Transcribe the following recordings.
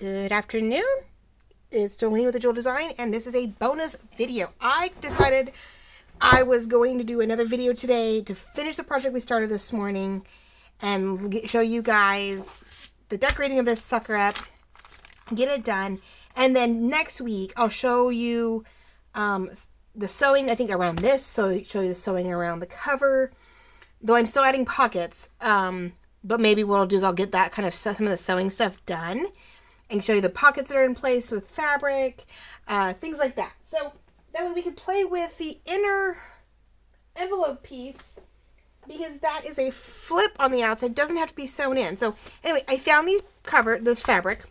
Good afternoon. It's Jolene with AJeweldDesign, and this is a bonus video. I decided I was going to do another video today to finish the project we started this morning and show you guys the decorating of this sucker up, get it done, and then next week I'll show you the sewing, I think, around this, so show you the sewing around the cover, though I'm still adding pockets, but maybe what I'll do is I'll get that kind of some of the sewing stuff done and show you the pockets that are in place with fabric, things like that. So that way we can play with the inner envelope piece, because that is a flip on the outside. It doesn't have to be sewn in. So anyway, I found this fabric,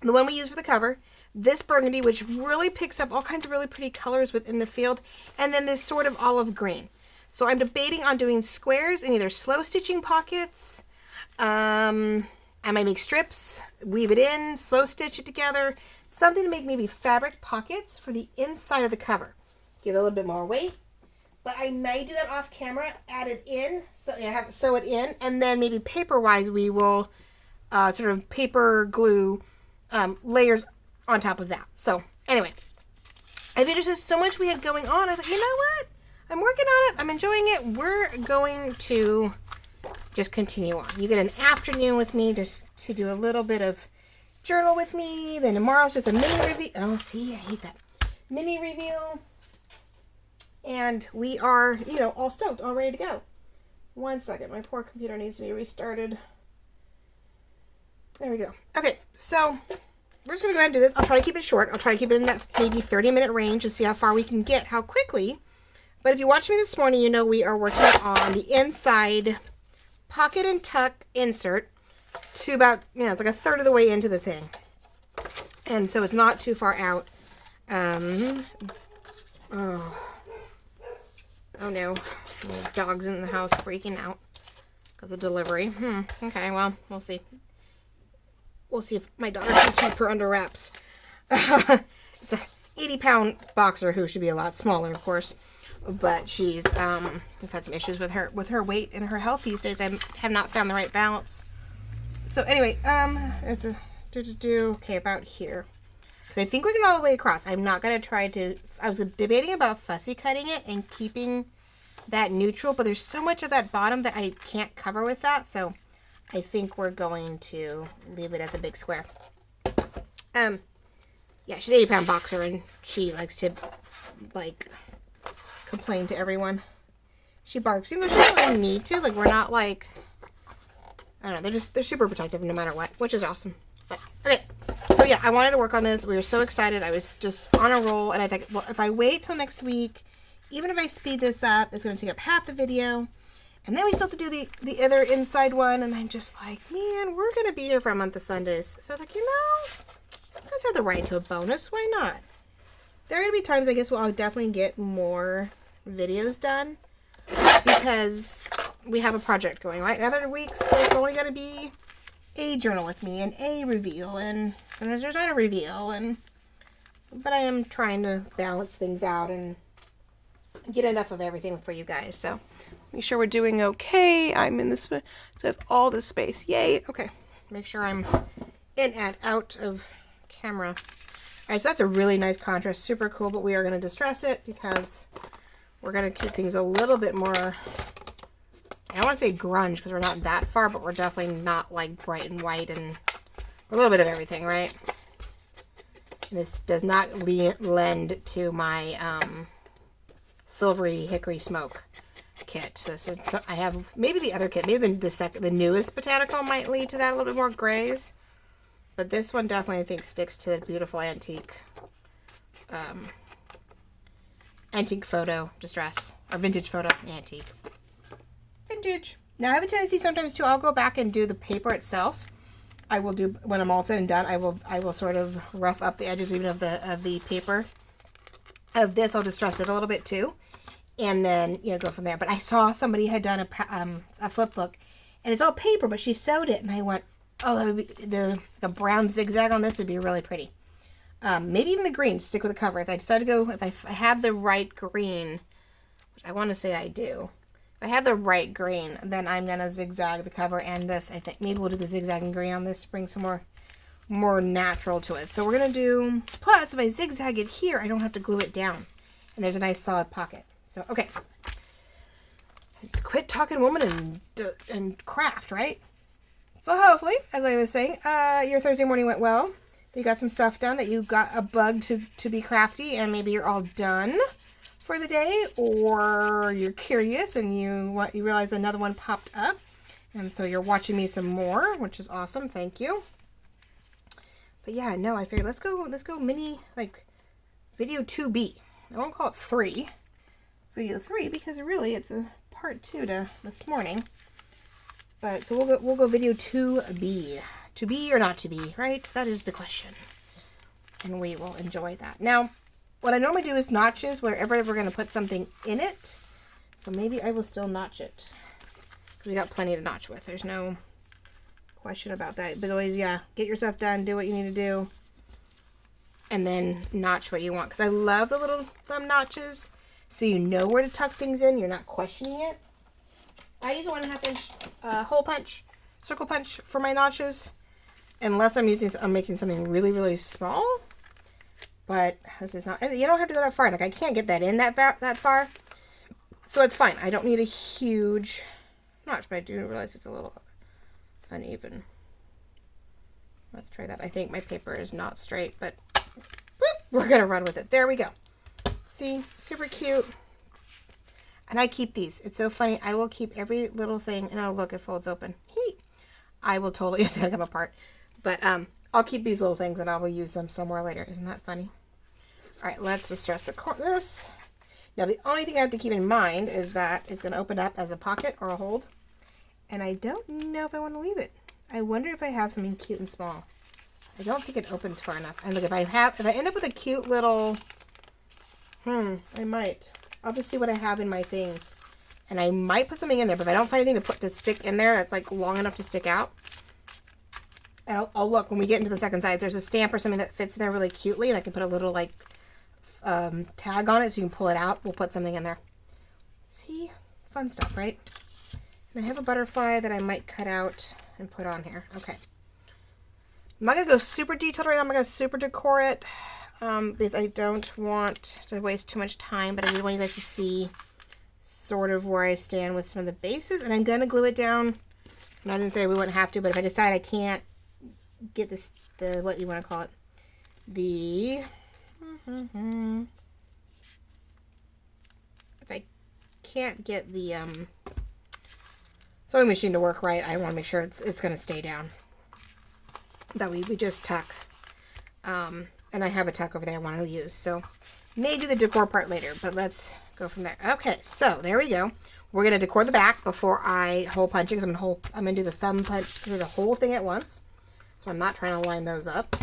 the one we use for the cover, this burgundy, which really picks up all kinds of really pretty colors within the field, and then this sort of olive green. So I'm debating on doing squares and either slow stitching pockets, I might make strips, weave it in, slow stitch it together, something to make maybe fabric pockets for the inside of the cover. Give it a little bit more weight, but I may do that off camera, add it in, so I have to sew it in, and then maybe paper-wise we will sort of paper glue layers on top of that. So anyway, I think there's just so much we had going on. I thought, you know what? I'm working on it. I'm enjoying it. We're going to just continue on. You get an afternoon with me just to do a little bit of journal with me. Then tomorrow's just a mini review. Oh, see, I hate that. Mini review. And we are, you know, all stoked, all ready to go. One second. My poor computer needs to be restarted. There we go. Okay, so we're just going to go ahead and do this. I'll try to keep it short. I'll try to keep it in that maybe 30-minute range to see how far we can get, how quickly. But if you watched me this morning, you know we are working on the inside pocket and tuck insert to about, you know, it's like a third of the way into the thing. And so it's not too far out. Oh no. Dog's in the house freaking out because of delivery. Okay, well, we'll see. We'll see if my daughter can keep her under wraps. It's a 80-pound boxer who should be a lot smaller, of course. But she's, we've had some issues with her weight and her health these days. I have not found the right balance. So anyway, it's a okay, about here. I think we're going all the way across. I'm not going to try to, I was debating about fussy cutting it and keeping that neutral, but there's so much of that bottom that I can't cover with that. So I think we're going to leave it as a big square. Yeah, she's an 80-pound boxer and she likes to, like, complain to everyone. She barks, even though she doesn't really need to. Like, we're not like, I don't know, they're super protective no matter what, which is awesome. But okay, so yeah, I wanted to work on this. We were so excited. I was just on a roll, and I think, well, if I wait till next week, even if I speed this up, it's going to take up half the video, and then we still have to do the other inside one, and I'm just like, man, we're going to be here for a month of Sundays. So I was like, you know, you guys have the right to a bonus. Why not? There are going to be times, I guess, where I'll definitely get more videos done because we have a project going, right? In other weeks, there's only going to be a journal with me and a reveal, and sometimes there's not a reveal, but I am trying to balance things out and get enough of everything for you guys. So make sure we're doing okay. I'm in this, so I have all this space. Yay. Okay. Make sure I'm in and out of camera. All right, so that's a really nice contrast, super cool, but we are going to distress it because we're going to keep things a little bit more, I don't want to say grunge because we're not that far, but we're definitely not like bright and white and a little bit of everything, right? This does not lend to my silvery hickory smoke kit. This is, I have maybe the other kit, maybe the newest Botanical might lead to that, a little bit more grays. But this one definitely, I think, sticks to the beautiful antique photo distress. Or vintage photo antique. Vintage. Now, I have a tendency sometimes, too, I'll go back and do the paper itself. I will do, when I'm all said and done, I will sort of rough up the edges even of the paper. Of this, I'll distress it a little bit, too. And then, you know, go from there. But I saw somebody had done a flip book. And it's all paper, but she sewed it. And I went, oh, that would be a brown zigzag on this would be really pretty. Maybe even the green, stick with the cover. If I decide to go, if I have the right green, which I want to say I do. If I have the right green, then I'm going to zigzag the cover and this. I think maybe we'll do the zigzagging green on this to bring some more more natural to it. So we're going to do, plus if I zigzag it here, I don't have to glue it down. And there's a nice solid pocket. So, okay. Quit talking woman and craft, right? So hopefully, as I was saying, your Thursday morning went well. You got some stuff done, that you got a bug to be crafty, and maybe you're all done for the day, or you're curious and you realize another one popped up, and so you're watching me some more, which is awesome. Thank you. But yeah, no, I figured let's go mini, like video 2B. I won't call it 3. Video 3 because really it's a part 2 to this morning. But so we'll go video 2B. To be or not to be, right? That is the question. And we will enjoy that. Now, what I normally do is notches wherever we're going to put something in it. So maybe I will still notch it. Because we got plenty to notch with. There's no question about that. But always, yeah, get your stuff done. Do what you need to do. And then notch what you want. Because I love the little thumb notches. So you know where to tuck things in. You're not questioning it. I use a 1.5 inch hole punch, circle punch for my notches, unless I'm making something really, really small. But this is not, and you don't have to go that far. Like I can't get that in that far, so it's fine. I don't need a huge notch, but I do realize it's a little uneven. Let's try that. I think my paper is not straight, but whoop, we're gonna run with it. There we go. See, super cute. And I keep these. It's so funny. I will keep every little thing. And oh, look, it folds open. I will totally take them apart. But I'll keep these little things and I will use them somewhere later. Isn't that funny? All right, let's distress this. Now, the only thing I have to keep in mind is that it's going to open up as a pocket or a hold. And I don't know if I want to leave it. I wonder if I have something cute and small. I don't think it opens far enough. And look, if I end up with a cute little, I might. I'll just see what I have in my things. And I might put something in there, but if I don't find anything to stick in there that's like long enough to stick out. And I'll look when we get into the second side. If there's a stamp or something that fits in there really cutely, and I can put a little like tag on it so you can pull it out, we'll put something in there. See? Fun stuff, right? And I have a butterfly that I might cut out and put on here. Okay. I'm not going to go super detailed right now. I'm not going to super decor it. Because I don't want to waste too much time, but I do want you guys to see sort of where I stand with some of the bases, and I'm going to glue it down. And I didn't say we wouldn't have to, but if I decide I can't get this, what you want to call it, if I can't get the sewing machine to work right, I want to make sure it's going to stay down. That we just tuck. And I have a tuck over there I want to use. So, may do the decor part later, but let's go from there. Okay, so there we go. We're going to decor the back before I hole punch it, because I'm going to do the thumb punch through the whole thing at once. So I'm not trying to line those up.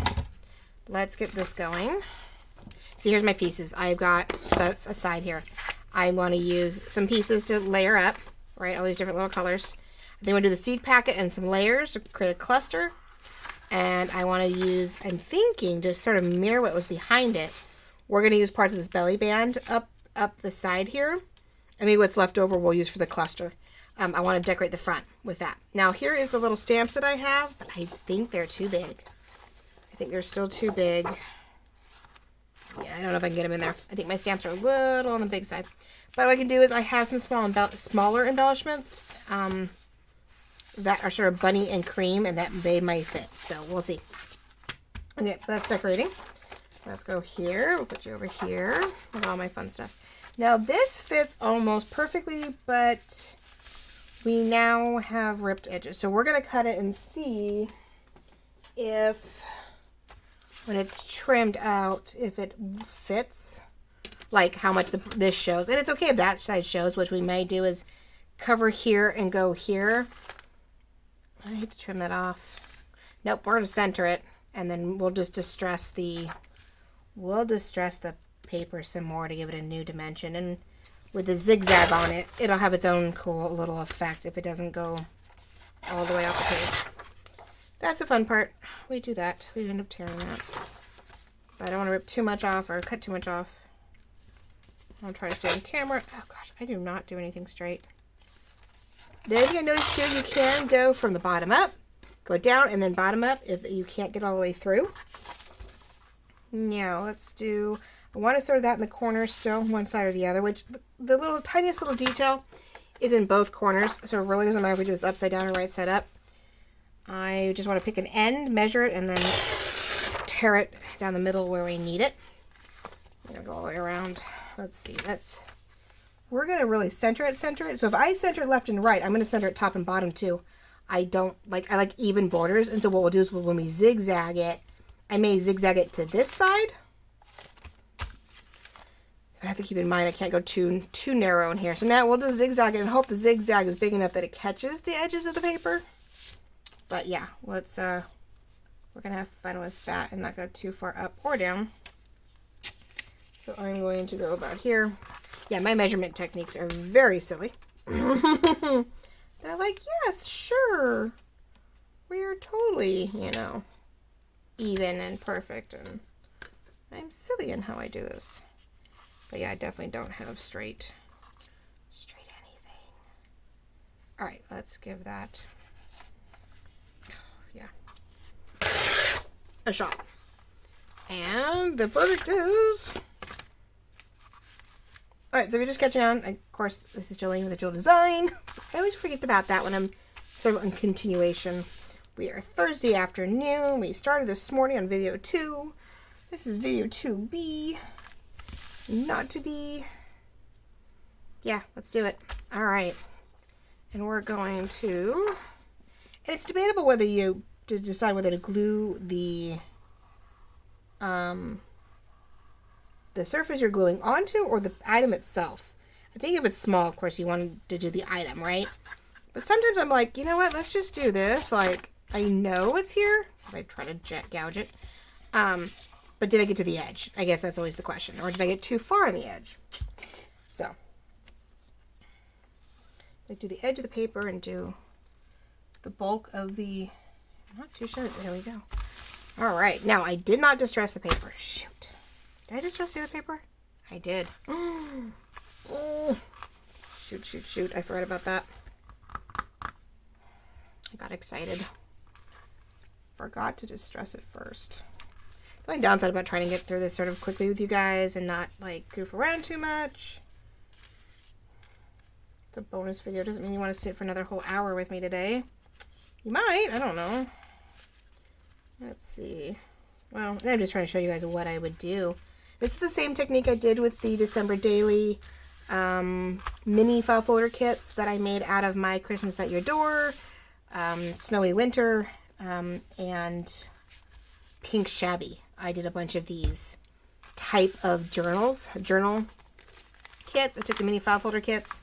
Let's get this going. See, here's my pieces. I've got stuff aside here. I want to use some pieces to layer up, right? All these different little colors. Then we'll do the seed packet and some layers to create a cluster. And I want to use, I'm thinking, to sort of mirror what was behind it. We're going to use parts of this belly band up the side here. And maybe what's left over we'll use for the cluster. I want to decorate the front with that. Now, here is the little stamps that I have, but I think they're too big. I think they're still too big. Yeah, I don't know if I can get them in there. I think my stamps are a little on the big side. But what I can do is I have some smaller embellishments. That are sort of bunny and cream, and that they might fit. So we'll see. Okay, that's decorating. Let's go here. We'll put you over here with all my fun stuff. Now this fits almost perfectly, but we now have ripped edges. So we're going to cut it and see if, when it's trimmed out, if it fits, like how much this shows. And it's okay if that side shows. What we may do is cover here and go here. I need to trim that off. Nope, we're going to center it, and then we'll just distress the paper some more to give it a new dimension. And with the zigzag on it, it'll have its own cool little effect if it doesn't go all the way off the page. That's the fun part. We do that. We end up tearing that. But I don't want to rip too much off or cut too much off. I'll try to stay on camera. Oh gosh, I do not do anything straight. The other thing I noticed too, you can go from the bottom up go down and then bottom up if you can't get all the way through. Now let's do, I want to sort of that in the corner still, one side or the other, which the little tiniest little detail is in both corners, so it really doesn't matter if we do this upside down or right side up. I just want to pick an end, measure it, and then tear it down the middle where we need it. I'm going to go all the way around. Let's see, we're going to really center it. So if I center it left and right, I'm going to center it top and bottom too. I like even borders, and so what we'll do is when we zigzag it, I may zigzag it to this side. I have to keep in mind I can't go too narrow in here. So now we'll just zigzag it and hope the zigzag is big enough that it catches the edges of the paper. But yeah, let's we're gonna have fun with that and not go too far up or down. So I'm going to go about here. Yeah, my measurement techniques are very silly. They're like, yes, sure. We're totally, you know, even and perfect, and I'm silly in how I do this. But yeah, I definitely don't have straight anything. All right, let's give that, yeah, a shot. And the verdict is, all right, so if you're just catching on, of course, this is Jolene with AJeweldDesign. I always forget about that when I'm sort of in continuation. We are Thursday afternoon. We started this morning on video 2. This is video 2B. Not to be. Yeah, let's do it. All right. And we're going to, and it's debatable whether you to decide whether to glue the surface you're gluing onto or the item itself. I think if it's small, of course, you want to do the item, right? But sometimes I'm like, you know what? Let's just do this. Like, I know it's here. I try to gouge it. But did I get to the edge? I guess that's always the question. Or did I get too far on the edge? So, I do the edge of the paper and do the bulk of the, I'm not too sure. There we go. All right. Now, I did not distress the paper. Shoot. Did I distress the other paper? I did. Oh. Shoot. I forgot about that. I got excited. Forgot to distress it first. The only downside about trying to get through this sort of quickly with you guys and not like goof around too much. It's a bonus video. Doesn't mean you want to sit for another whole hour with me today. You might. I don't know. Let's see. Well, I'm just trying to show you guys what I would do. This is the same technique I did with the December Daily mini file folder kits that I made out of my Christmas at Your Door, Snowy Winter, and Pink Shabby. I did a bunch of these type of journal kits. I took the mini file folder kits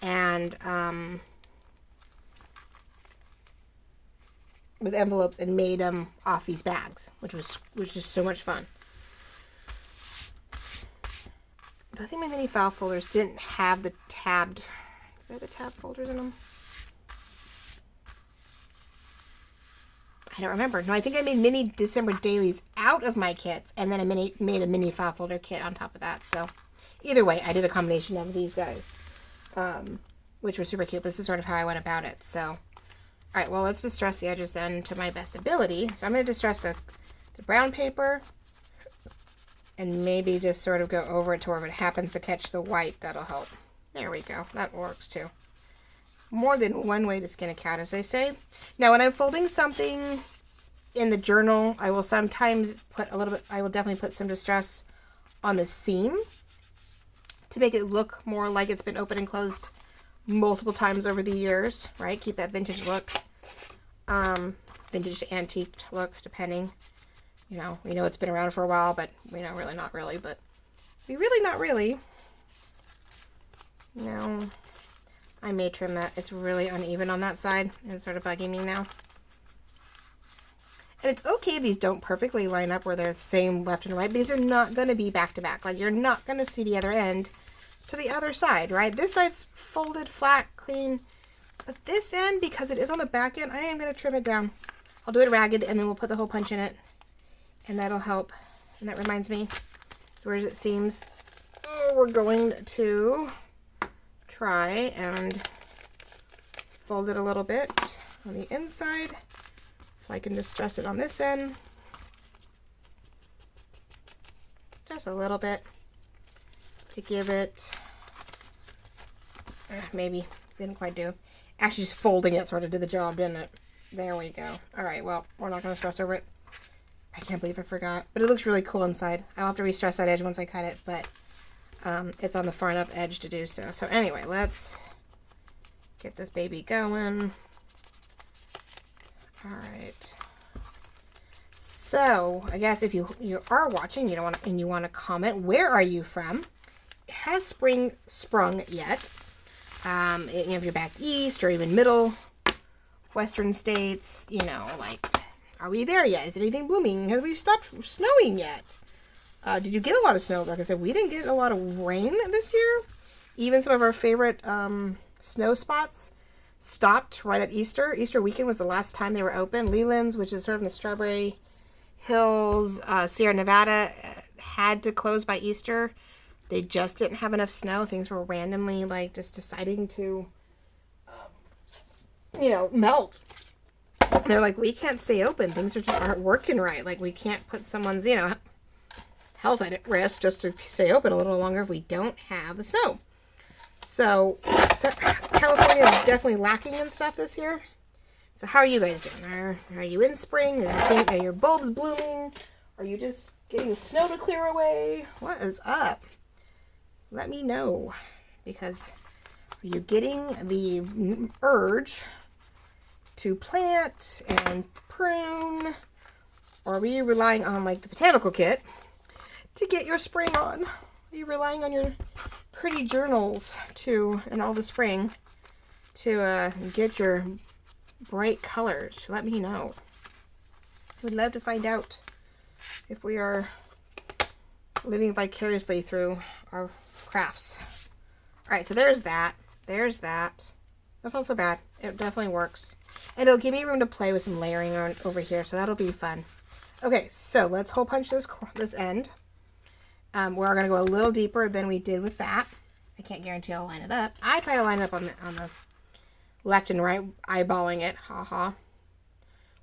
and with envelopes and made them off these bags, which was just so much fun. I think my mini file folders didn't have the tabbed, tab folders in them. I don't remember. No, I think I made mini December dailies out of my kits, and then I made a mini file folder kit on top of that. So either way, I did a combination of these guys, which was super cute. This is sort of how I went about it. So, all right, well, let's distress the edges then to my best ability. So I'm going to distress the brown paper and maybe just sort of go over it to where if it happens to catch the white, that'll help. There we go. That works too. More than one way to skin a cat, as they say. Now, when I'm folding something in the journal, I will sometimes put a little bit, I will definitely put some distress on the seam to make it look more like it's been opened and closed multiple times over the years, right? Keep that vintage look, vintage to antique look, depending. You know, we know it's been around for a while, but we know really not really, but we really not really. No. I may trim that. It's really uneven on that side. It's sort of bugging me now. And it's okay if these don't perfectly line up where they're the same left and right. These are not going to be back to back. Like, you're not going to see the other end to the other side, right? This side's folded, flat, clean. But this end, because it is on the back end, I am going to trim it down. I'll do it ragged, and then we'll put the hole punch in it. And that'll help. And that reminds me, whereas it seems, we're going to try and fold it a little bit on the inside So I can just stress it on this end. Just a little bit to give it, maybe, didn't quite do. Actually just folding it sort of did the job, didn't it? There we go. Alright, well, we're not going to stress over it. I can't believe I forgot. But it looks really cool inside. I'll have to re-stress that edge once I cut it, but it's on the far enough edge to do so. So anyway, let's get this baby going. Alright. So, I guess if you are watching, you want to comment, where are you from? Has spring sprung yet? If you're back east or even middle, western states, you know, like, are we there yet? Is anything blooming? Have we stopped snowing yet? Did you get a lot of snow? Like I said, we didn't get a lot of rain this year. Even some of our favorite snow spots stopped right at Easter. Easter weekend was the last time they were open. Leland's, which is sort of in the Strawberry Hills, Sierra Nevada, had to close by Easter. They just didn't have enough snow. Things were randomly, like, just deciding to, melt. And they're like, we can't stay open. Things aren't working right. Like, we can't put someone's, health at risk just to stay open a little longer if we don't have the snow. So California is definitely lacking in stuff this year. So how are you guys doing? Are you in spring? Are your bulbs blooming? Are you just getting snow to clear away? What is up? Let me know. Because are you getting the urge to plant and prune? Or are you relying on, like, the botanical kit to get your spring on? Are you relying on your pretty journals and all the spring to get your bright colors? Let me know. I would love to find out if we are living vicariously through our crafts. Alright, so there's that. There's that. That's not so bad. It definitely works. And it'll give me room to play with some layering over here, so that'll be fun. Okay, so let's hole punch this end. We're going to go a little deeper than we did with that. I can't guarantee I'll line it up. I try to line it up on the left and right, eyeballing it, haha.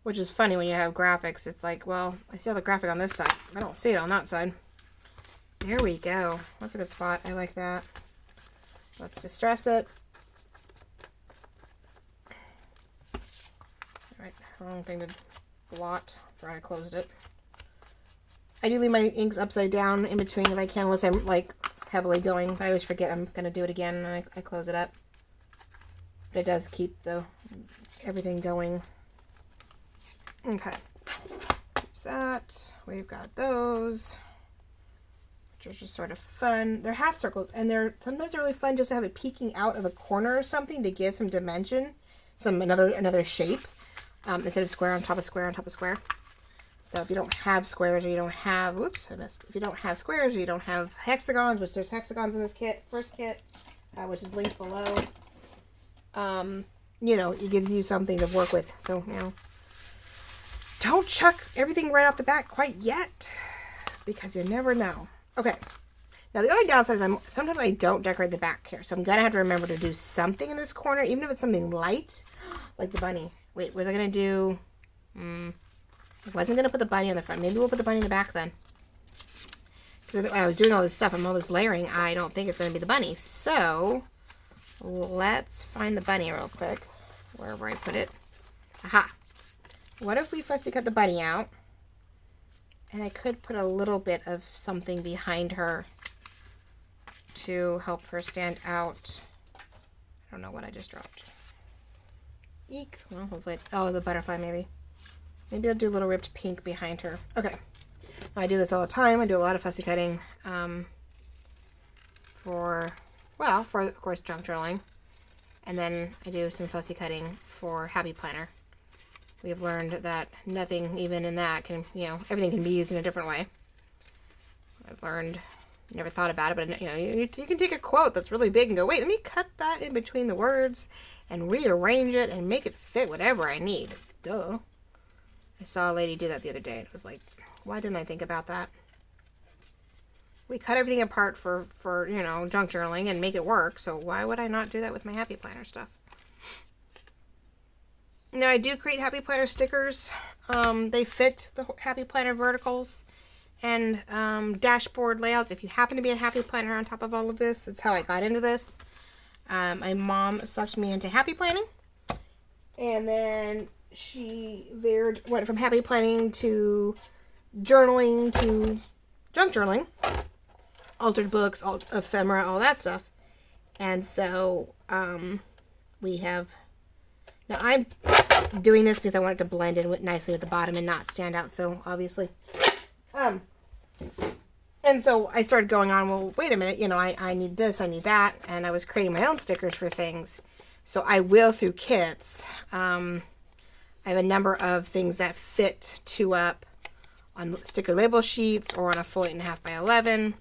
Which is funny when you have graphics. It's like, well, I see all the graphic on this side. I don't see it on that side. There we go. That's a good spot. I like that. Let's distress it. Alright, wrong thing to blot. Forgot I closed it. I do leave my inks upside down in between if I can, unless I'm, like, heavily going. I always forget I'm going to do it again, and I close it up. But it does keep everything going. Okay. There's that. We've got those, which are just sort of fun. They're half circles, and sometimes they're really fun just to have it peeking out of a corner or something to give some dimension, another shape, instead of square on top of square on top of square. So if you don't have squares, or you don't have, whoops, I missed. If you don't have squares, or you don't have hexagons, which there's hexagons in this first kit, which is linked below, it gives you something to work with. So, don't chuck everything right off the bat quite yet, because you never know. Okay. Now, the only downside is sometimes I don't decorate the back here, so I'm going to have to remember to do something in this corner, even if it's something light, like the bunny. Wait, was I going to do... I wasn't going to put the bunny on the front. Maybe we'll put the bunny in the back then. Because when I was doing all this stuff and all this layering, I don't think it's going to be the bunny. So, let's find the bunny real quick. Wherever I put it. Aha! What if we fussy cut the bunny out? And I could put a little bit of something behind her to help her stand out. I don't know what I just dropped. Eek. Well, hopefully... Oh, the butterfly maybe. Maybe I'll do a little ripped pink behind her. Okay. I do this all the time. I do a lot of fussy cutting for, of course, junk journaling. And then I do some fussy cutting for Happy Planner. We have learned that nothing, even in that, can, everything can be used in a different way. I've learned, never thought about it, but, you can take a quote that's really big and go, wait, let me cut that in between the words and rearrange it and make it fit whatever I need. Duh. I saw a lady do that the other day, and it was like, why didn't I think about that? We cut everything apart for junk journaling and make it work, so why would I not do that with my Happy Planner stuff? Now I do create Happy Planner stickers. They fit the Happy Planner verticals and dashboard layouts. If you happen to be a Happy Planner on top of all of this, that's how I got into this. My mom sucked me into happy planning, and then she went from happy planning to journaling to junk journaling, altered books, ephemera, all that stuff. And so we have, now I'm doing this because I want it to blend in nicely with the bottom and not stand out so obviously. And so I started going on, well, wait a minute, you know, I need this, I need that. And I was creating my own stickers for things. So I will through kits. I have a number of things that fit 2 up on sticker label sheets or on a full 8.5 by 11.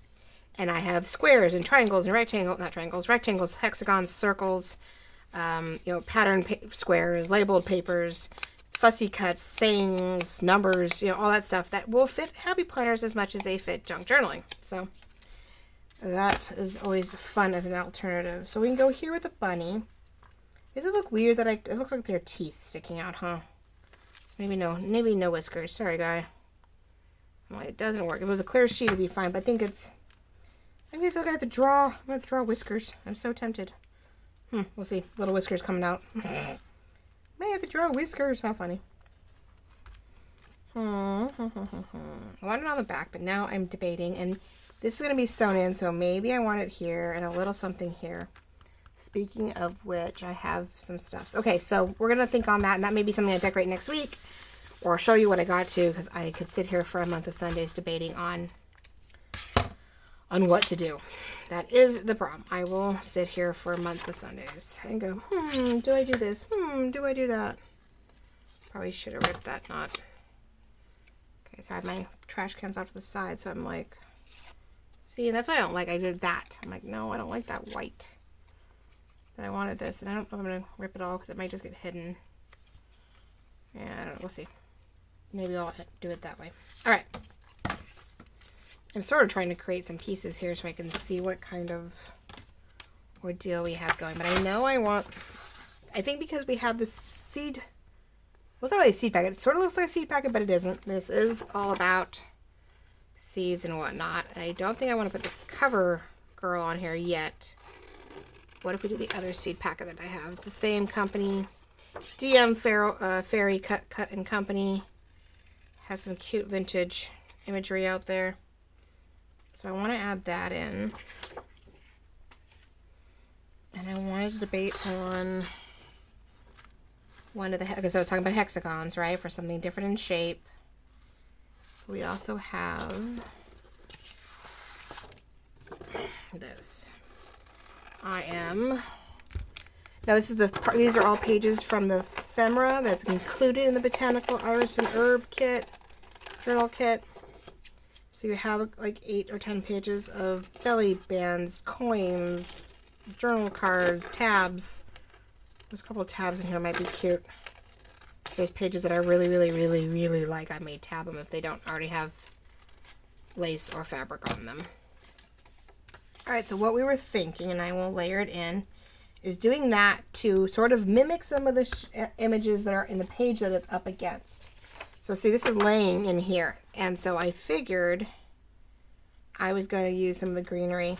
And I have squares and triangles and rectangles, hexagons, circles, you know, pattern squares, labeled papers, fussy cuts, sayings, numbers, you know, all that stuff that will fit happy planners as much as they fit junk journaling. So that is always fun as an alternative. So we can go here with a bunny. Does it look weird that it looks like their teeth sticking out, huh? So maybe no whiskers. Sorry, guy. Well, it doesn't work. If it was a clear sheet, it'd be fine. But I think I feel like I have to draw. I'm going to draw whiskers. I'm so tempted. We'll see. Little whiskers coming out. May have to draw whiskers. How funny. I wanted it on the back, but now I'm debating. And this is going to be sewn in, so maybe I want it here and a little something here. Speaking of which, I have some stuff. Okay, so we're going to think on that, and that may be something I decorate next week. Or show you what I got to, because I could sit here for a month of Sundays debating on what to do. That is the problem. I will sit here for a month of Sundays and go, do I do this? Do I do that? Probably should have ripped that knot. Okay, so I have my trash cans off to the side, so I'm like, see, and that's what I don't like. I did that. I'm like, no, I don't like that white. Then I wanted this, and I don't know if I'm going to rip it all, because it might just get hidden. Yeah, I don't know. We'll see. Maybe I'll do it that way. All right. I'm sort of trying to create some pieces here so I can see what kind of ordeal we have going. But I know I think because we have the seed, well, it's not really a seed packet. It sort of looks like a seed packet, but it isn't. This is all about seeds and whatnot. And I don't think I want to put the cover girl on here yet. What if we do the other seed packet that I have? It's the same company. DM Fairy Cut and Company. Has some cute vintage imagery out there. So I want to add that in. And I wanted to debate on one of the, because I was talking about hexagons, right? For something different in shape. We also have this. Now this is these are all pages from the ephemera that's included in the Botanical Iris and Herb kit, journal kit. So you have like 8 or 10 pages of belly bands, coins, journal cards, tabs. There's a couple of tabs in here might be cute. There's pages that I really, really, really, really like. I may tab them if they don't already have lace or fabric on them. Alright, so what we were thinking, and I will layer it in, is doing that to sort of mimic some of the images that are in the page that it's up against. So see, this is laying in here, and so I figured I was going to use some of the greenery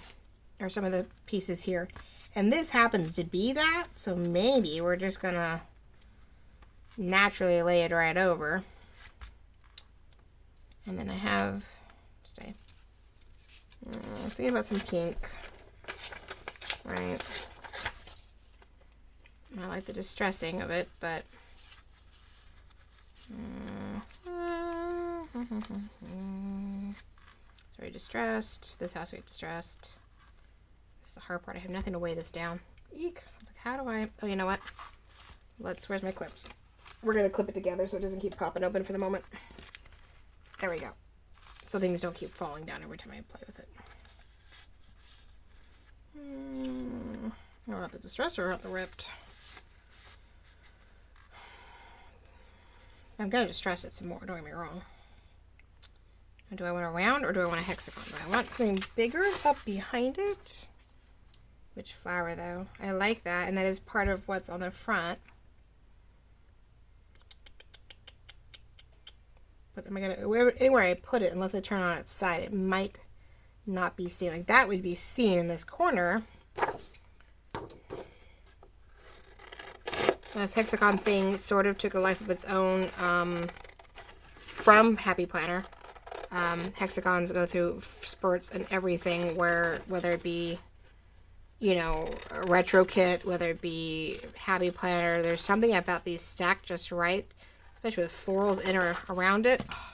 or some of the pieces here. And this happens to be that, so maybe we're just going to naturally lay it right over. And then I have, thinking about some pink, right? I like the distressing of it, but it's very distressed. This has to get distressed. This is the hard part. I have nothing to weigh this down. Eek. I was like, how do I? Oh, you know what? Where's my clips? We're going to clip it together so it doesn't keep popping open for the moment. There we go. So things don't keep falling down every time I play with it. I don't have the distressor out the ripped. I'm going to distress it some more, don't get me wrong. And do I want a round or do I want a hexagon? Do I want something bigger up behind it? Which flower though? I like that, and that is part of what's on the front. But am I gonna, anywhere I put it, unless I turn on its side, it might not be seen. Like that would be seen in this corner. This hexagon thing sort of took a life of its own from Happy Planner. Hexagons go through spurts and everything, where whether it be, you know, a retro kit, whether it be Happy Planner, there's something about these stacked just right, especially with florals in or around it. Oh,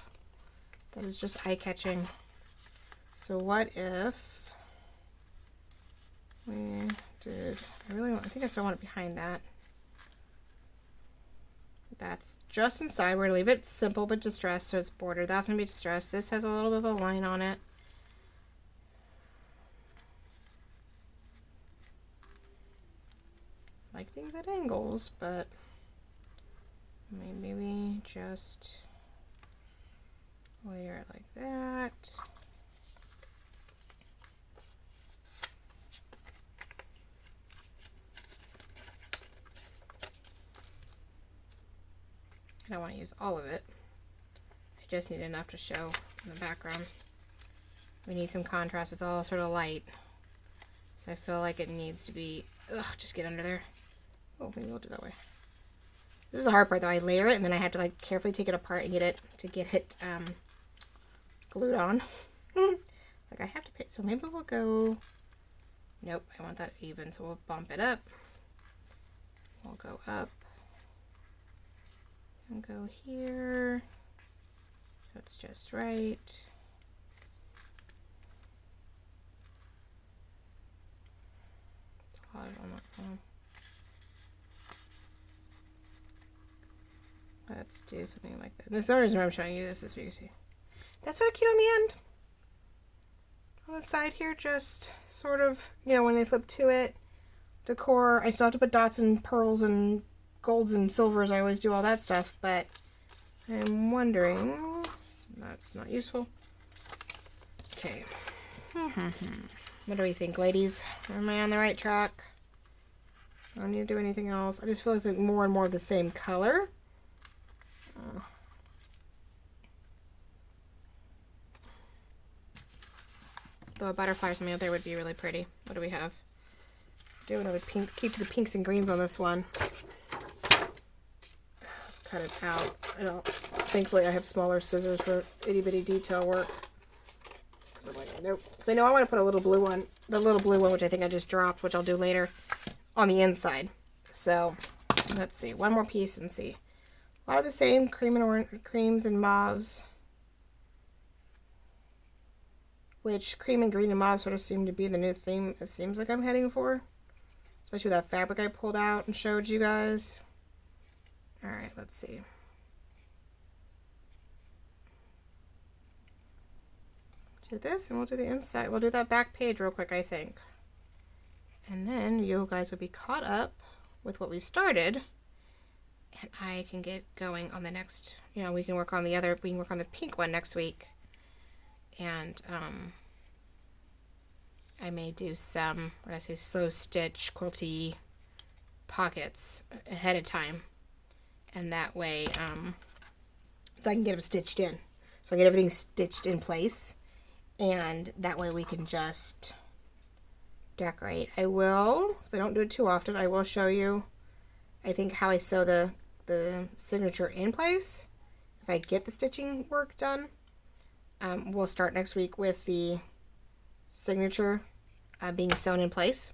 that is just eye-catching. So what if we did, I think I still want it behind that. That's just inside. We're going to leave it simple but distressed, so it's bordered. That's going to be distressed. This has a little bit of a line on it. I like things at angles, but maybe we just layer it like that. I don't want to use all of it. I just need enough to show in the background. We need some contrast. It's all sort of light. So I feel like it needs to be, just get under there. Oh, maybe we'll do it that way. This is the hard part though. I layer it and then I have to like carefully take it apart and get it glued on. Like I have to pick, so maybe we'll go, nope, I want that even, so we'll bump it up. We'll go up. And go here, so it's just right. Let's do something like that. This is the reason why I'm showing you this is because you see. That's sort of cute on the end. On the side here, just sort of, you know, when they flip to it, decor. I still have to put dots and pearls and golds and silvers. I always do all that stuff, but I'm wondering, that's not useful. Okay. What do we think, ladies? Am I on the right track? I don't need to do anything else. I just feel like more and more of the same color. Though a butterfly or something out there would be really pretty. What do we have? Do another pink. Keep to the pinks and greens on this one. Let's cut it out. I don't. Thankfully, I have smaller scissors for itty bitty detail work. Because I'm like, nope. Because I know I want to put a little blue one, the little blue one, which I think I just dropped, which I'll do later, on the inside. So let's see, one more piece and see. A lot of the same creams and mauves. Which cream and green and mauve sort of seem to be the new theme it seems like I'm heading for. Especially with that fabric I pulled out and showed you guys. Alright, let's see. Do this and we'll do the inside. We'll do that back page real quick, I think. And then you guys will be caught up with what we started. And I can get going on the next, you know, we can work on the pink one next week. And I may do some, when I say slow stitch, quilty pockets ahead of time. And that way, I can get them stitched in. So I get everything stitched in place. And that way we can just decorate. I will, because I don't do it too often, I will show you, I think, how I sew the signature in place. If I get the stitching work done. We'll start next week with the signature being sewn in place.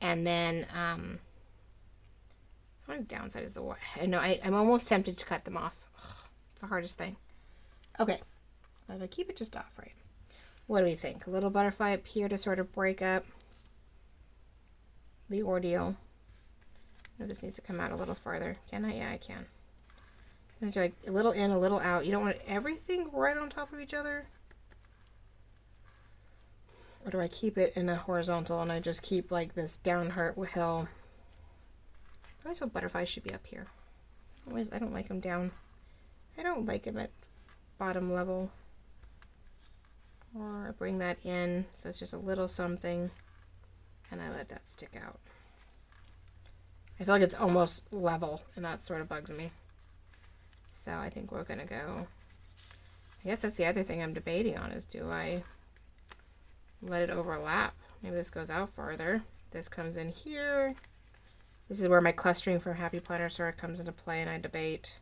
And then, how many downside is the wire? I know, I'm almost tempted to cut them off. Ugh, it's the hardest thing. Okay, but I keep it just off, right? What do we think? A little butterfly up here to sort of break up the ordeal. No, this needs to come out a little farther. Can I? Yeah, I can. Like a little in, a little out. You don't want everything right on top of each other. Or do I keep it in a horizontal and I just keep like this down hill? I always feel butterflies should be up here. I don't like them down. I don't like them at bottom level. Or I bring that in so it's just a little something and I let that stick out. I feel like it's almost level and that sort of bugs me. So I think we're gonna go I guess that's the other thing I'm debating on is, do I let it overlap? Maybe this goes out farther. This comes in here. This is where my clustering for Happy Planner sort of comes into play, and I debate.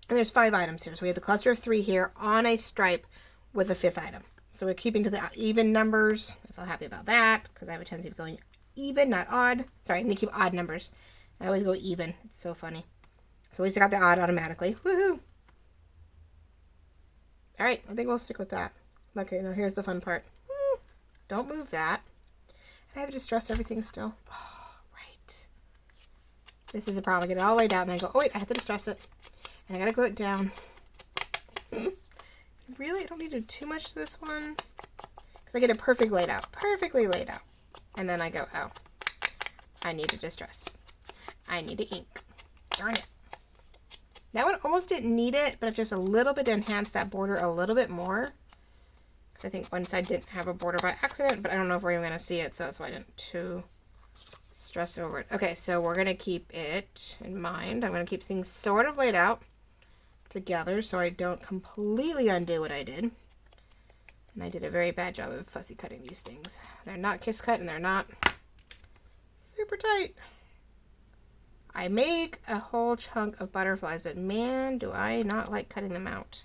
And there's 5 items here. So we have the cluster of 3 here on a stripe with a 5th item. So we're keeping to the even numbers. I feel happy about that because I have a tendency of going even, not odd. Sorry, I need to keep odd numbers. I always go even. It's so funny. So at least I got the odd automatically. Woohoo! All right, I think we'll stick with that. Okay, now here's the fun part. Don't move that. And I have to distress everything still. Oh, right. This is the problem. I get it all laid out and I go, oh wait, I have to distress it. And I gotta glue it down. Really? I don't need to do too much to this one. Because I get it perfectly laid out. Perfectly laid out. And then I go, oh, I need to distress. I need to ink. Darn it. That one almost didn't need it, but just a little bit to enhance that border a little bit more. I think one side didn't have a border by accident, but I don't know if we're even going to see it, so that's why I didn't too stress over it. Okay, so we're going to keep it in mind. I'm going to keep things sort of laid out together so I don't completely undo what I did. And I did a very bad job of fussy cutting these things. They're not kiss cut and they're not super tight. I make a whole chunk of butterflies, but man, do I not like cutting them out.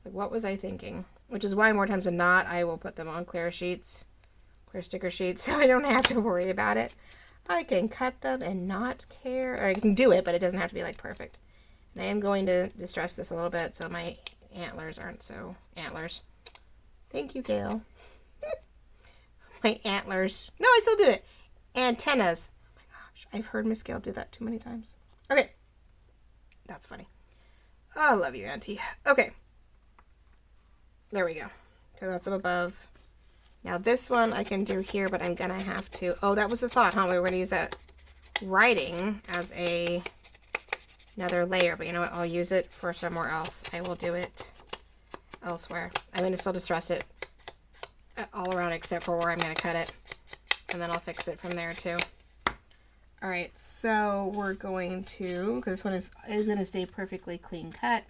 Like, what was I thinking? Which is why more times than not, I will put them on clear sheets, clear sticker sheets, so I don't have to worry about it. I can cut them and not care. Or I can do it, but it doesn't have to be like perfect. And I am going to distress this a little bit so my antlers aren't so antlers. Thank you, Gail. My antlers. No, I still do it. Antennas. I've heard Miss Gail do that too many times. Okay. That's funny. Oh, I love you, Auntie. Okay. There we go. So that's up above. Now this one I can do here, but I'm going to have to... Oh, that was the thought, huh? We were going to use that writing as another layer. But you know what? I'll use it for somewhere else. I will do it elsewhere. I'm going to still distress it all around except for where I'm going to cut it. And then I'll fix it from there too. Alright, so we're going to, because this one is going to stay perfectly clean cut,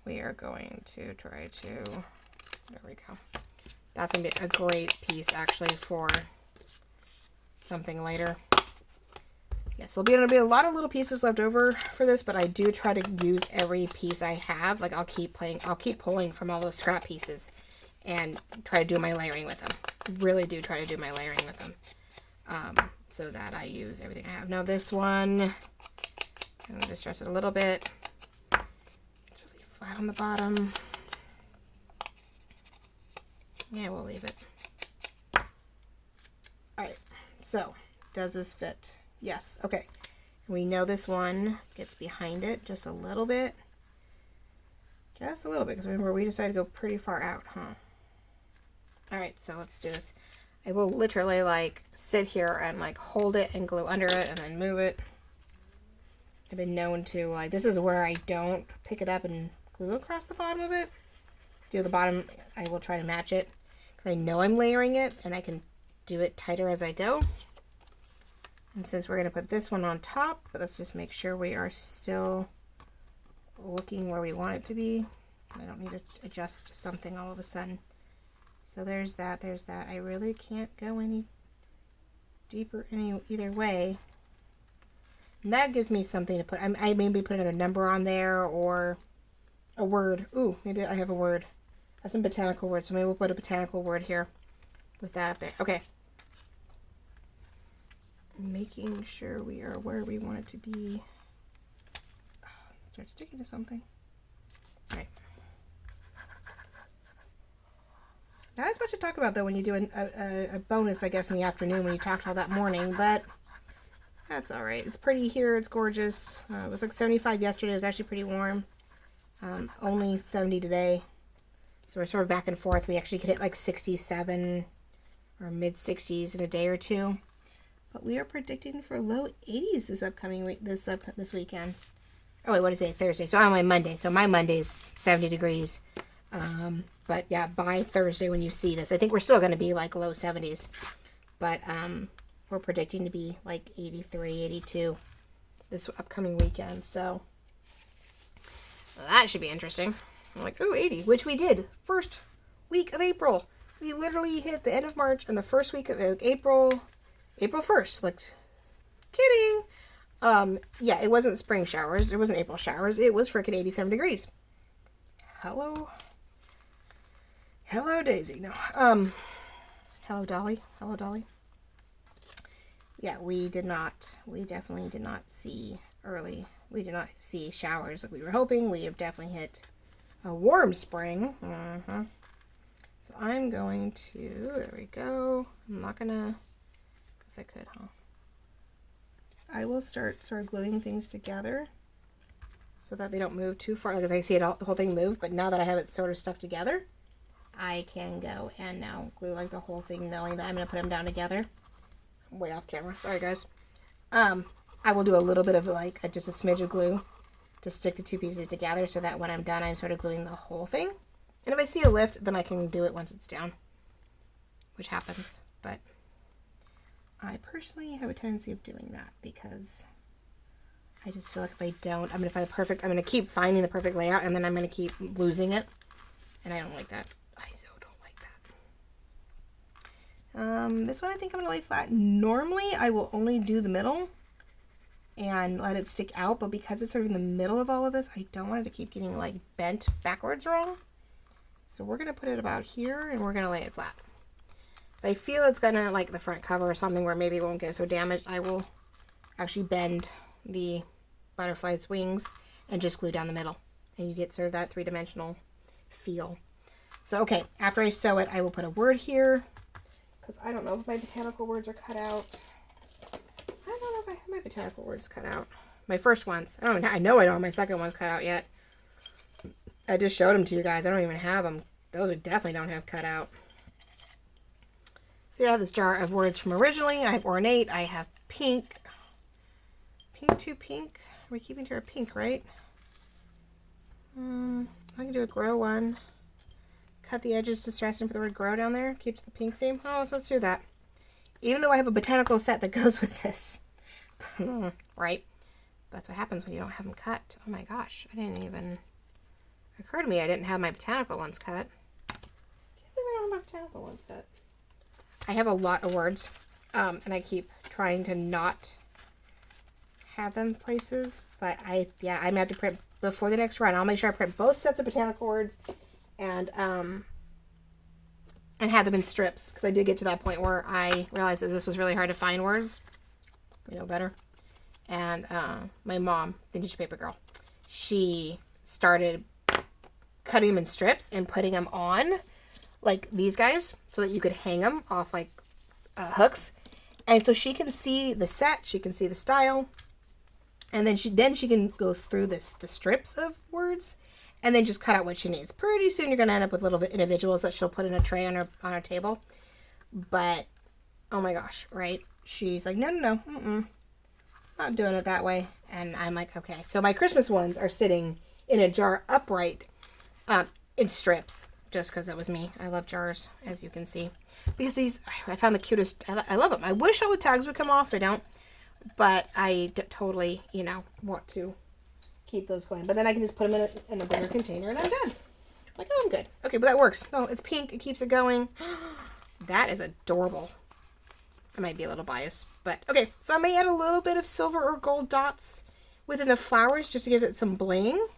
we are going to try to, there we go. That's going to be a great piece actually for something later. Yes, there'll be a lot of little pieces left over for this, but I do try to use every piece I have. Like I'll keep pulling from all those scrap pieces and try to do my layering with them. Really do try to do my layering with them. So that I use everything I have. Now this one, I'm going to distress it a little bit. It's really flat on the bottom. Yeah, we'll leave it. Alright, so does this fit? Yes, okay. We know this one gets behind it just a little bit. Just a little bit, because remember we decided to go pretty far out, huh? Alright, so let's do this. I will literally like sit here and like hold it and glue under it and then move it. I've been known to like, this is where I don't pick it up and glue across the bottom of it. Do the bottom, I will try to match it. Because I know I'm layering it and I can do it tighter as I go. And since we're going to put this one on top, but let's just make sure we are still looking where we want it to be. I don't need to adjust something all of a sudden. So there's that, there's that. I really can't go any deeper either way. And that gives me something to put. I maybe put another number on there or a word. Ooh, maybe I have a word. That's some botanical word, so maybe we'll put a botanical word here with that up there. Okay. Making sure we are where we want it to be. Oh, start sticking to something. All right. Not as much to talk about, though, when you do a bonus, I guess, in the afternoon when you talked all that morning, but that's all right. It's pretty here. It's gorgeous. It was like 75 yesterday. It was actually pretty warm. Only 70 today. So we're sort of back and forth. We actually could hit like 67 or mid-60s in a day or two. But we are predicting for low 80s this upcoming week, this weekend. Oh, wait, what did I say? Thursday. So on my Monday. So my Monday's 70 degrees. But yeah, by Thursday when you see this, I think we're still going to be like low 70s. But we're predicting to be like 83, 82 this upcoming weekend. So That should be interesting. I'm like, ooh, 80, which we did. First week of April. We literally hit the end of March and the first week of April 1st. Like, kidding. Yeah, it wasn't spring showers. It wasn't April showers. It was freaking 87 degrees. Hello Daisy. No. Hello Dolly. Hello Dolly. Yeah, we definitely did not see we did not see showers like we were hoping. We have definitely hit a warm spring. So I'm going to, there we go. I'm not gonna, because I could, huh? I will start sort of gluing things together so that they don't move too far. Like, as I see it, the whole thing moved, but now that I have it sort of stuck together, I can go and now glue like the whole thing, knowing that I'm going to put them down together. I'm way off camera. Sorry, guys. I will do a little bit of like just a smidge of glue to stick the two pieces together so that when I'm done, I'm sort of gluing the whole thing. And if I see a lift, then I can do it once it's down, which happens. But I personally have a tendency of doing that because I just feel like if I don't, I'm going to keep finding the perfect layout and then I'm going to keep losing it. And I don't like that. I so don't like that. This one I think I'm going to lay flat. Normally I will only do the middle and let it stick out, but because it's sort of in the middle of all of this, I don't want it to keep getting like bent backwards wrong. So we're going to put it about here and we're going to lay it flat. If I feel it's going to like the front cover or something where maybe it won't get so damaged, I will actually bend the butterfly's wings and just glue down the middle. And you get sort of that three-dimensional feel. So, okay, after I sew it, I will put a word here. Because I don't know if my botanical words are cut out. I don't know if I have my botanical words cut out. My first ones. I know I don't have my second ones cut out yet. I just showed them to you guys. I don't even have them. Those I definitely don't have cut out. See, I have this jar of words from originally. I have ornate. I have pink. Pink to pink. We're keeping to our pink, right? I can do a grow one. Cut the edges to stress and put the word grow down there. Keep to the pink theme. Oh, so let's do that. Even though I have a botanical set that goes with this. Right? That's what happens when you don't have them cut. Oh my gosh. I didn't even occur to me I didn't have my botanical ones cut. Can't believe I don't have my botanical ones cut. I have a lot of words. And I keep trying to not have them places. But I'm going to have to print before the next run. I'll make sure I print both sets of botanical words and have them in strips, because I did get to that point where I realized that this was really hard to find words. You know better. And my mom, vintage paper girl, she started cutting them in strips and putting them on like these guys so that you could hang them off like hooks. And so she can see the set, she can see the style, and then she can go through the strips of words and then just cut out what she needs. Pretty soon you're going to end up with little individuals that she'll put in a tray on her table. But, oh my gosh, right? She's like, no, not doing it that way. And I'm like, okay. So my Christmas ones are sitting in a jar upright in strips, just because it was me. I love jars, as you can see. Because these, I found the cutest. I love them. I wish all the tags would come off. They don't. But I totally, want to keep those going. But then I can just put them in a bigger container and I'm done. Like, oh, I'm good. Okay, but that works. No, it's pink. It keeps it going. That is adorable. I might be a little biased, but okay. So I may add a little bit of silver or gold dots within the flowers just to give it some bling,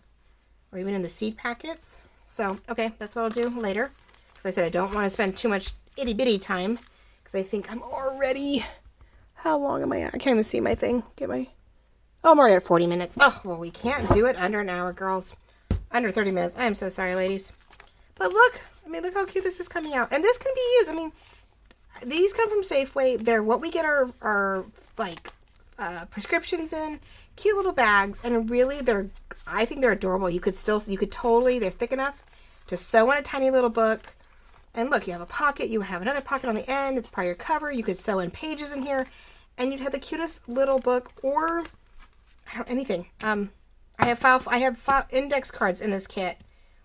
or even in the seed packets. So, okay, that's what I'll do later. Because I said I don't want to spend too much itty bitty time, because I think I'm already, how long am I at? I can't even see my thing. Oh, I'm already at 40 minutes. Oh, well, we can't do it under an hour, girls. Under 30 minutes. I am so sorry, ladies. But look, look how cute this is coming out. And this can be used, these come from Safeway. They're what we get our prescriptions in. Cute little bags. And really, I think they're adorable. You could totally, they're thick enough to sew in a tiny little book. And look, you have a pocket. You have another pocket on the end. It's part of your cover. You could sew in pages in here. And you'd have the cutest little book, or anything. I have index cards in this kit,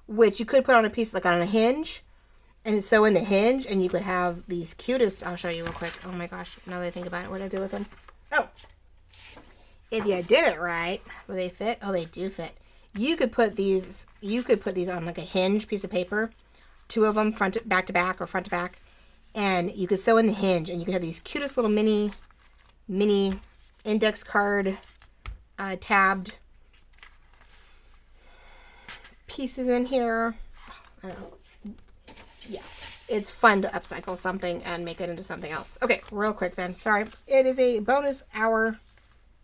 which you could put on a piece, like on a hinge. And sew in the hinge, and you could have these cutest, I'll show you real quick. Oh my gosh, now that I think about it, what did I do with them? Oh, if you did it right, will they fit? Oh, they do fit. You could put these on like a hinge piece of paper, 2 of them back to back or front to back, and you could sew in the hinge, and you could have these cutest little mini index card tabbed pieces in here. I don't know. Yeah, it's fun to upcycle something and make it into something else. Okay, real quick then. Sorry, it is a bonus hour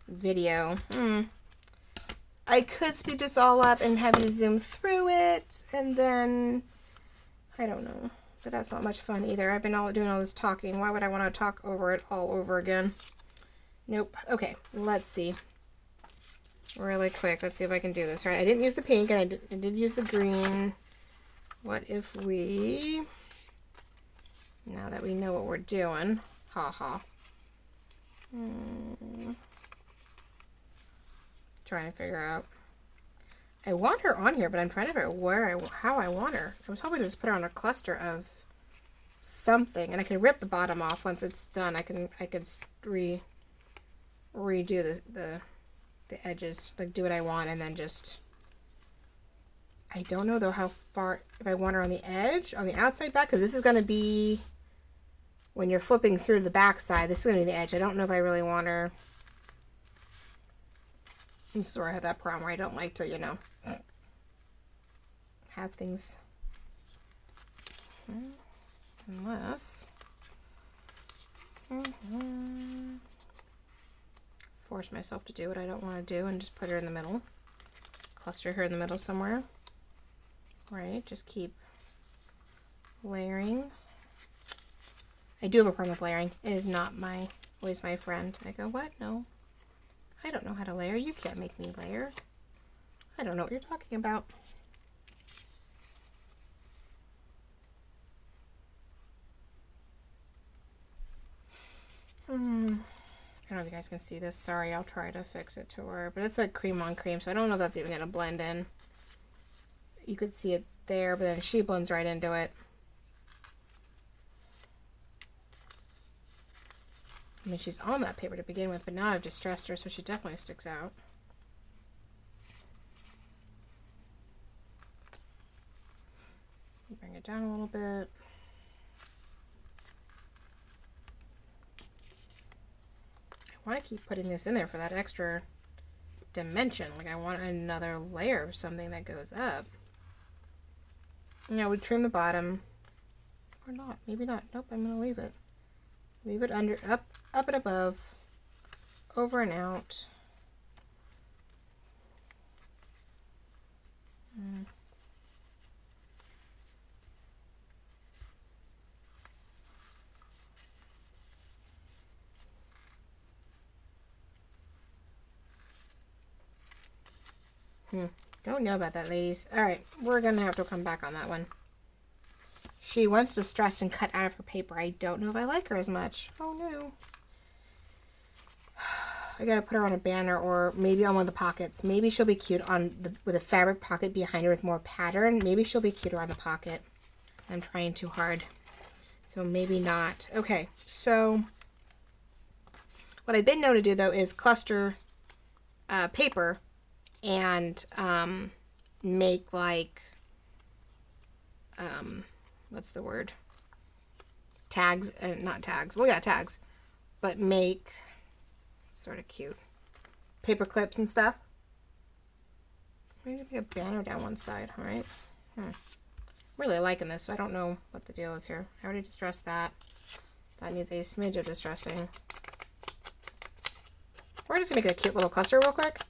video. I could speed this all up and have you zoom through it, and then I don't know, but that's not much fun either. I've been doing all this talking. Why would I want to talk over it all over again? Nope. Okay, let's see. Really quick, let's see if I can do this. Right, I didn't use the pink, and I did use the green. What if we, now that we know what we're doing, trying to figure out. I want her on here, but I'm trying to figure out how I want her. I was hoping to just put her on a cluster of something, and I can rip the bottom off once it's done. I could redo the edges, like do what I want, and then just, I don't know though how far, if I want her on the edge, on the outside back, because this is going to be, when you're flipping through the back side, this is going to be the edge. I don't know if I really want her, I'm sorry I had that problem where I don't like to, you know, have things, unless, force myself to do what I don't want to do and just put her in the middle, cluster her in the middle somewhere. Right, just keep layering. I do have a problem with layering. It is not always my friend. I go, what? No, I don't know how to layer. You can't make me layer. I don't know what you're talking about. I don't know if you guys can see this. Sorry, I'll try to fix it to her. But it's like cream on cream, so I don't know if that's even going to blend in. You could see it there, but then she blends right into it. I mean, she's on that paper to begin with, but now I've distressed her, so she definitely sticks out. Bring it down a little bit. I want to keep putting this in there for that extra dimension. Like, I want another layer of something that goes up. Now we trim the bottom, or not, maybe not. Nope, I'm going to leave it. Leave it under, up and above, over and out. Don't know about that, ladies. Alright, we're going to have to come back on that one. She wants to stress and cut out of her paper. I don't know if I like her as much. Oh no. I gotta put her on a banner, or maybe on one of the pockets. Maybe she'll be cute with a fabric pocket behind her with more pattern. Maybe she'll be cuter on the pocket. I'm trying too hard. So maybe not. Okay, so what I've been known to do though is cluster paper and make like what's the word, tags, not tags, well yeah, tags, but make sort of cute paper clips and stuff. Maybe make a banner down one side. All right. Really liking this, so I don't know what the deal is here. I already distressed that. That needs a smidge of distressing. We're just gonna make a cute little cluster real quick.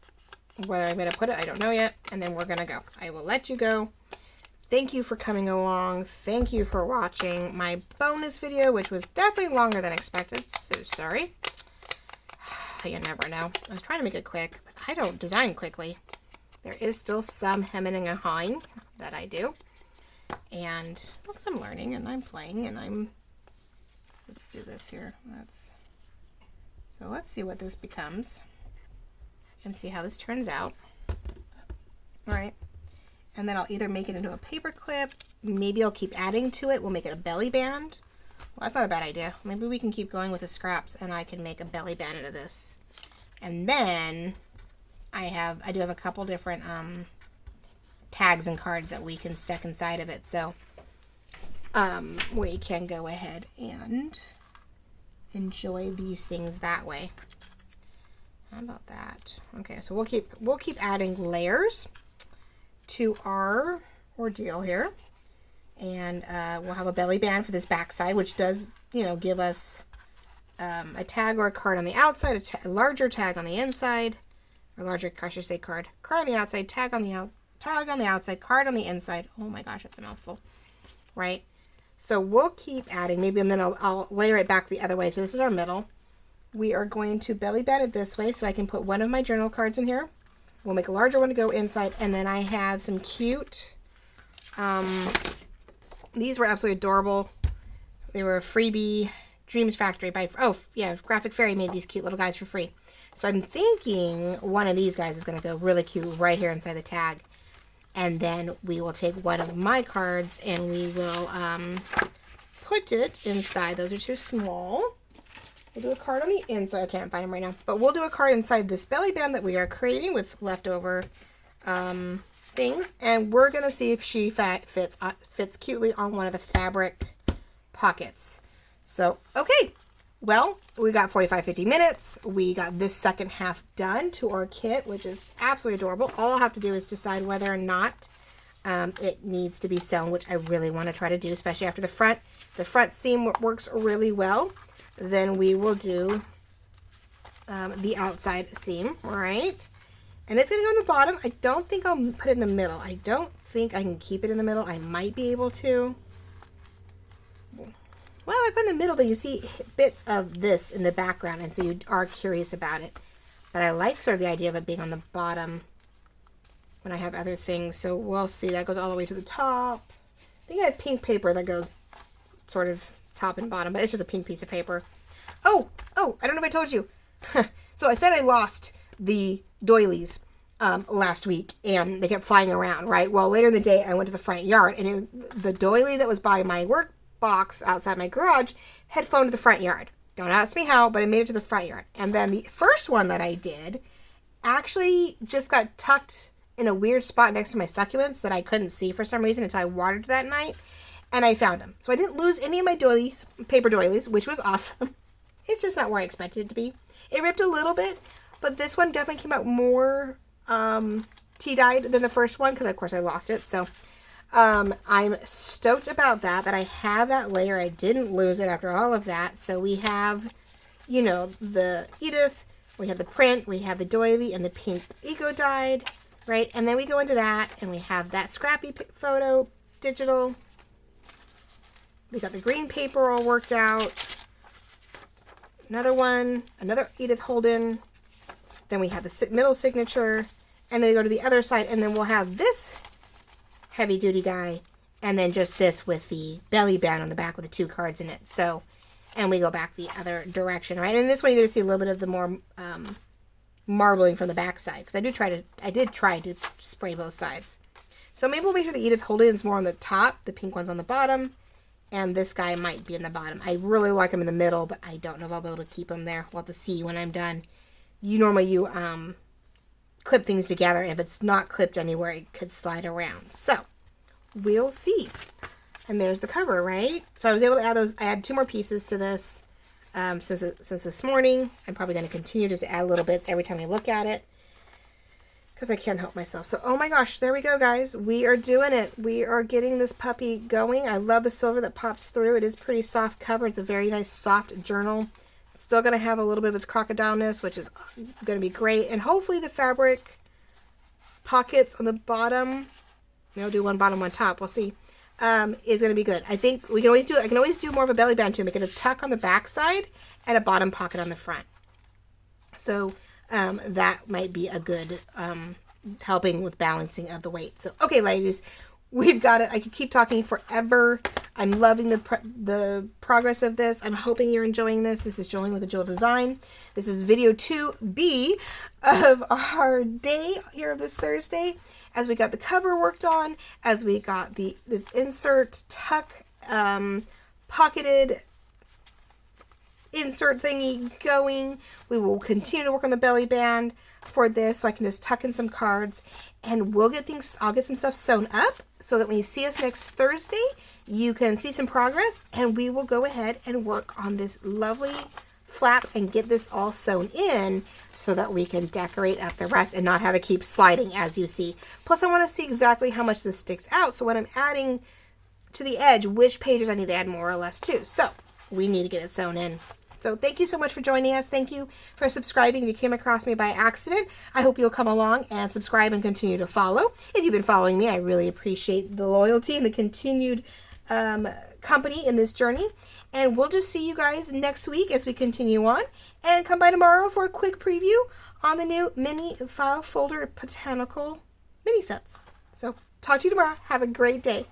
Where I'm gonna put it, I don't know yet. And then we're gonna go. I will let you go. Thank you for coming along. Thank you for watching my bonus video, which was definitely longer than expected. So sorry. You never know. I was trying to make it quick. I don't design quickly. There is still some hemming and hawing that I do. And well, I'm learning and I'm playing and let's do this here. So let's see what this becomes and see how this turns out. All right. And then I'll either make it into a paper clip. Maybe I'll keep adding to it. We'll make it a belly band. Well, that's not a bad idea. Maybe we can keep going with the scraps and I can make a belly band into this. And then I do have a couple different tags and cards that we can stick inside of it. So we can go ahead and enjoy these things that way. How about that? Okay, so we'll keep adding layers to our ordeal here, and we'll have a belly band for this back side, which does, you know, give us a tag or a card on the outside, a larger tag on the inside, or larger, I should say, card on the outside, tag on the outside, card on the inside. Oh my gosh, that's a mouthful, right? So we'll keep adding, maybe, and then I'll layer it back the other way. So this is our middle. We are going to belly band it this way, so I can put one of my journal cards in here. We'll make a larger one to go inside, and then I have some cute, these were absolutely adorable. They were a freebie, Dreams Factory by, oh yeah, Graphic Fairy made these cute little guys for free. So I'm thinking one of these guys is going to go really cute right here inside the tag. And then we will take one of my cards and we will put it inside. Those are too small. We'll do a card on the inside. I can't find them right now. But we'll do a card inside this belly band that we are creating with leftover things. And we're going to see if she fits cutely on one of the fabric pockets. So, okay. Well, we got 45-50 minutes. We got this second half done to our kit, which is absolutely adorable. All I'll have to do is decide whether or not it needs to be sewn, which I really want to try to do, especially after the front. The front seam works really well. Then we will do the outside seam, right? And it's going to go on the bottom. I don't think I'll put it in the middle. I don't think I can keep it in the middle. I might be able to. Well, I put in the middle, then you see bits of this in the background, and so you are curious about it. But I like sort of the idea of it being on the bottom when I have other things. So we'll see. That goes all the way to the top. I think I have pink paper that goes sort of top and bottom, but it's just a pink piece of paper. Oh, I don't know if I told you. So I said I lost the doilies last week, and they kept flying around, right? Well, later in the day, I went to the front yard, and the doily that was by my work box outside my garage had flown to the front yard. Don't ask me how, but it made it to the front yard. And then the first one that I did actually just got tucked in a weird spot next to my succulents that I couldn't see for some reason until I watered that night, and I found them. So I didn't lose any of my doilies, paper doilies, which was awesome. It's just not where I expected it to be. It ripped a little bit, but this one definitely came out more tea-dyed than the first one, because of course I lost it. So I'm stoked about that I have that layer. I didn't lose it after all of that. So we have, you know, the Edith, we have the print, we have the doily, and the pink eco dyed, right? And then we go into that, and we have that Scrappy photo, digital. We got the green paper all worked out. Another one, another Edith Holden. Then we have the middle signature, and then we go to the other side, and then we'll have this heavy duty guy, and then just this with the belly band on the back with the two cards in it. So, and we go back the other direction, right? And this way you're going to see a little bit of the more marbling from the back side, because I did try to spray both sides. So maybe we'll make sure the Edith Holden is more on the top, the pink one's on the bottom, and this guy might be in the bottom. I really like him in the middle, but I don't know if I'll be able to keep him there. We'll have to see when I'm done. You clip things together, and if it's not clipped anywhere, it could slide around. So we'll see. And there's the cover, right? So I was able to add those. I add 2 more pieces to this since this morning. I'm probably going to continue just to add little bits every time I look at it, because I can't help myself. So, oh my gosh, there we go, guys. We are doing it. We are getting this puppy going. I love the silver that pops through. It is pretty soft cover. It's a very nice soft journal. It's still going to have a little bit of its crocodileness, which is going to be great. And hopefully the fabric pockets on the bottom, I'll do one bottom, one top, we'll see, is going to be good. I think we can always do, I can always do more of a belly band too. Make it a tuck on the back side and a bottom pocket on the front. So that might be a good helping with balancing of the weight. So, okay, ladies, we've got it. I could keep talking forever. I'm loving the progress of this. I'm hoping you're enjoying this. This is Join with AJeweldDesign. This is video 2B of our day here this Thursday, as we got the cover worked on, as we got this insert tuck pocketed insert thingy going. We will continue to work on the belly band. for this so I can just tuck in some cards, and we'll get things, I'll get some stuff sewn up so that when you see us next Thursday, you can see some progress, and we will go ahead and work on this lovely flap and get this all sewn in so that we can decorate up the rest and not have it keep sliding, as you see. Plus, I want to see exactly how much this sticks out, so when I'm adding to the edge, which pages I need to add more or less to. So we need to get it sewn in. So thank you so much for joining us. Thank you for subscribing. If you came across me by accident, I hope you'll come along and subscribe and continue to follow. If you've been following me, I really appreciate the loyalty and the continued company in this journey. And we'll just see you guys next week as we continue on. And come by tomorrow for a quick preview on the new mini file folder Botanical mini sets. So talk to you tomorrow. Have a great day.